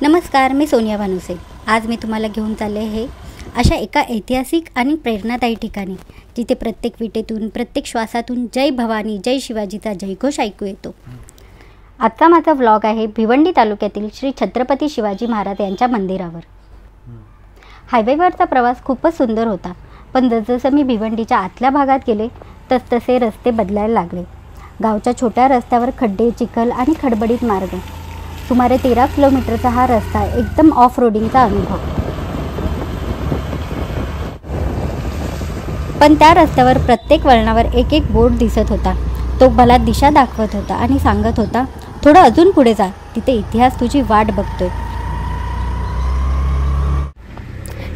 नमस्कार, मी सोनिया भानुसे। आज मी तुम्हाला घेऊन चालले आहे अशा एका ऐतिहासिक आणि प्रेरणादायी ठिकाणी, जिथे प्रत्येक विटेतून, प्रत्येक श्वासातून जय भवानी, जय शिवाजीचा जयघोष ऐकू येतो। आजचा माझा व्लॉग आहे भिवंडी तालुक्यातील श्री छत्रपती शिवाजी महाराज यांच्या मंदिरावर। हायवेवरचा प्रवास खूपच सुंदर होता, पण जसजसं मी भिवंडीच्या आतल्या भागात गेले तसतसे रस्ते बदलायला लागले। गावच्या छोट्या रस्त्यावर खड्डे, चिखल आणि खडबडीत मार्ग। सुमारे 13 किलोमीटरचा हा रस्ता एकदम ऑफ रोडिंगचा अनुभव। पण त्या रस्त्यावर प्रत्येक वळणावर एक एक बोर्ड दिसत होता। तो मला दिशा दाखवत होता आणि सांगत होता, थोडं अजून पुढे जा, तिथे इतिहास तुझी वाट बघतोय।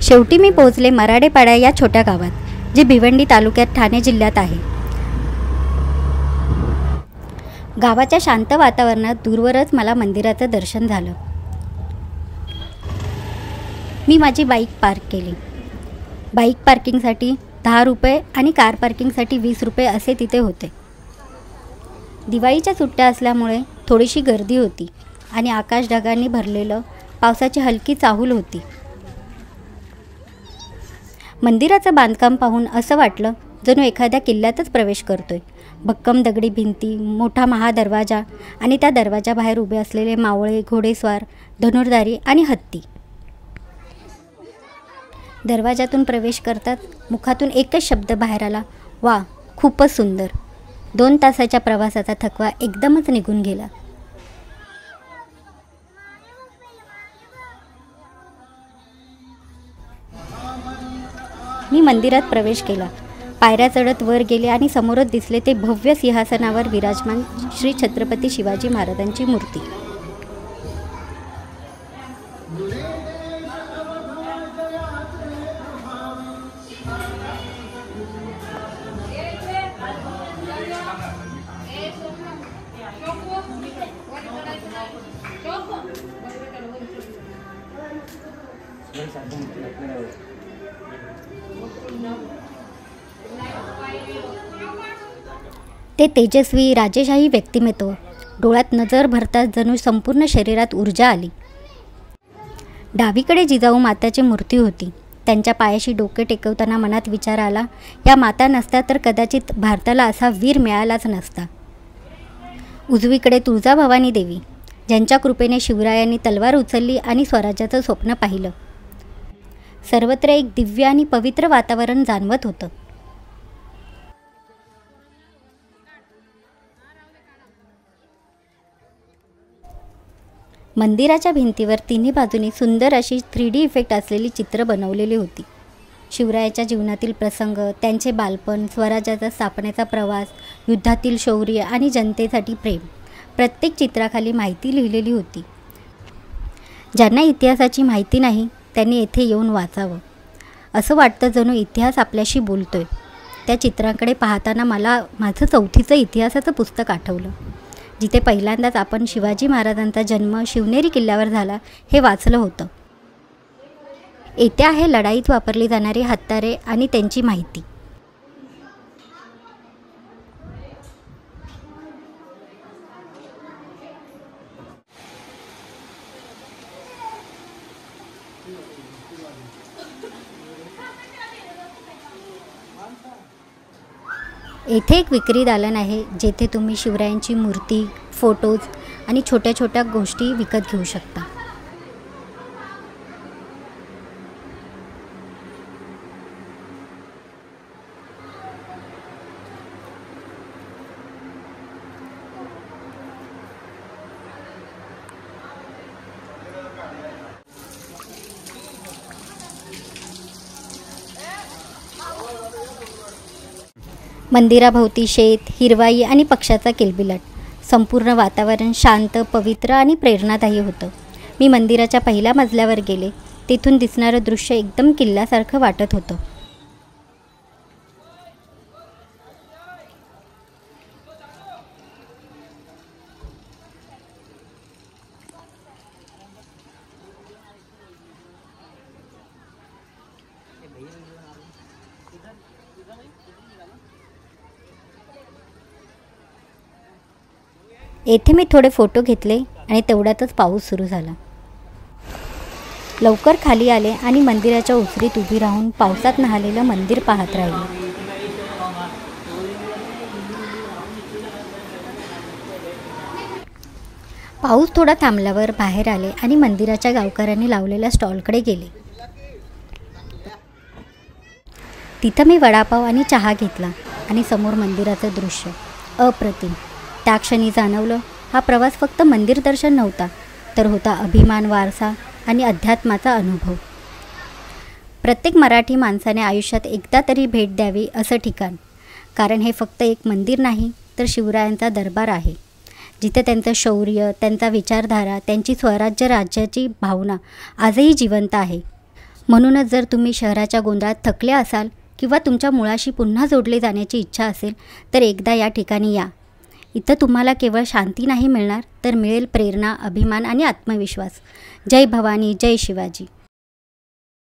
शेवटी मी पोहोचले मराडेपाडा या छोट्या गावात, जे भिवंडी तालुक्यात ठाणे जिल्ह्यात आहे। गावाच्या शांत वातावरणात दूरवरच मला मंदिराचं दर्शन झालं। मी माझी बाईक पार्क केली। बाईक पार्किंगसाठी 10 रुपये आणि कार पार्किंगसाठी 20 रुपये असे तिथे होते। दिवाळीच्या सुट्ट्या असल्यामुळे थोडीशी गर्दी होती आणि आकाश ढगांनी भरलेलं, पावसाची हलकी चाहूल होती। मंदिराचं बांधकाम पाहून असं वाटलं जणू एखाद्या किल्ल्यातच प्रवेश करतोय। भक्कम दगडी भिंती, मोठा महादरवाजा आणि त्या दरवाजाबाहेर उभे असलेले मावळे, घोडेस्वार, धनुर्धारी आणि हत्ती। दरवाजातून प्रवेश करतात मुखातून एकच शब्द बाहेर आला, वा, खूपच सुंदर। 2 तासाच्या प्रवासाचा थकवा एकदमच निघून गेला। मी मंदिरात प्रवेश केला, पायऱ्या चढत वर गेले आणि समोरच दिसले ते भव्य सिंहासनावर विराजमान श्री छत्रपती शिवाजी महाराजांची मूर्ती। ते तेजस्वी राजेशाही व्यक्तिमत्व डोळ्यात नजर भरताच जणू संपूर्ण शरीरात ऊर्जा आली। डावीकडे जिजाऊ माताची मूर्ती होती। त्यांच्या पायाशी डोके टेकवताना मनात विचार आला, या माता नसत्या तर कदाचित भारताला असा वीर मिळालाच नसता। उजवीकडे तुळजाभवानी देवी, ज्यांच्या कृपेने शिवरायांनी तलवार उचलली आणि स्वराज्याचं स्वप्न पाहिलं। सर्वत्र एक दिव्य आणि पवित्र वातावरण जाणवत होतं। मंदिराच्या भिंतीवर तिन्ही बाजूनी सुंदर अशी 3D इफेक्ट असलेली चित्र बनवलेली होती। शिवरायाच्या जीवनातील प्रसंग, त्यांचे बालपण, स्वराज्याचा स्थापनेचा प्रवास, युद्धातील शौर्य आणि जनतेसाठी प्रेम, प्रत्येक चित्राखाली माहिती लिहिलेली होती। ज्यांना इतिहासाची माहिती नाही त्यांनी येथे येऊन वाचावं, असं वाटतं जणू इतिहास आपल्याशी बोलतोय। त्या चित्रांकडे पाहताना मला माझं 4थीचं इतिहासाचं पुस्तक आठवलं, जिथे पहिल्यांदाच आपण शिवाजी महाराजांचा जन्म शिवनेरी किल्ल्यावर झाला हे वाचलं होतं। येथे आहे लढाईत वापरली जाणारी हत्यारे आणि त्यांची माहिती। येथे एक विक्री दालन आहे, जेथे तुम्ही शिवरायांची मूर्ती, फोटोज आणि छोट्या छोट्या गोष्टी विकत घेऊ शकता। मंदिराभोवती शेत, हिरवाई आणि पक्ष्याचा किलबिलाट, संपूर्ण वातावरण शांत, पवित्र आणि प्रेरणादायी होतं। मी मंदिराच्या पहिल्या मजल्यावर गेले। तेथून दिसणारं दृश्य एकदम किल्ल्यासारखं वाटत होतं। येथे मी थोडे फोटो घेतले आणि तेवढ्यातच पाऊस सुरू झाला। लवकर खाली आले आणि मंदिराच्या ओसरीत उभी राहून पावसात न्हालेलं मंदिर पाहत राहिले. पाऊस थोडा थांबल्यावर बाहेर आले आणि मंदिराच्या गावकऱ्यांनी लावलेल्या स्टॉलकडे गेले. तिथं मी वडापाव आणि चहा घेतला आणि समोर मंदिराचं दृश्य अप्रतिम. त्या क्षणी जाणवलं, हा प्रवास फक्त मंदिर दर्शन नव्हता, तर होता अभिमान, वारसा आणि अध्यात्माचा अनुभव. प्रत्येक मराठी माणसाने आयुष्यात एकदा तरी भेट द्यावी असं ठिकाण. कारण हे फक्त एक मंदिर नाही, तर शिवरायांचा दरबार आहे, जिथे त्यांचं शौर्य, त्यांचा विचारधारा, त्यांची स्वराज्य राज्याची भावना आजही जिवंत आहे. म्हणूनच जर तुम्ही शहराच्या गोंधळात थकले असाल किंवा तुमच्या मुळाशी पुन्हा जोडले जाण्याची इच्छा असेल, तर एकदा या ठिकाणी या. इथं तुम्हाला केवळ शांती नाही मिळणार, तर मिळेल प्रेरणा, अभिमान आणि आत्मविश्वास. जय भवानी, जय शिवाजी.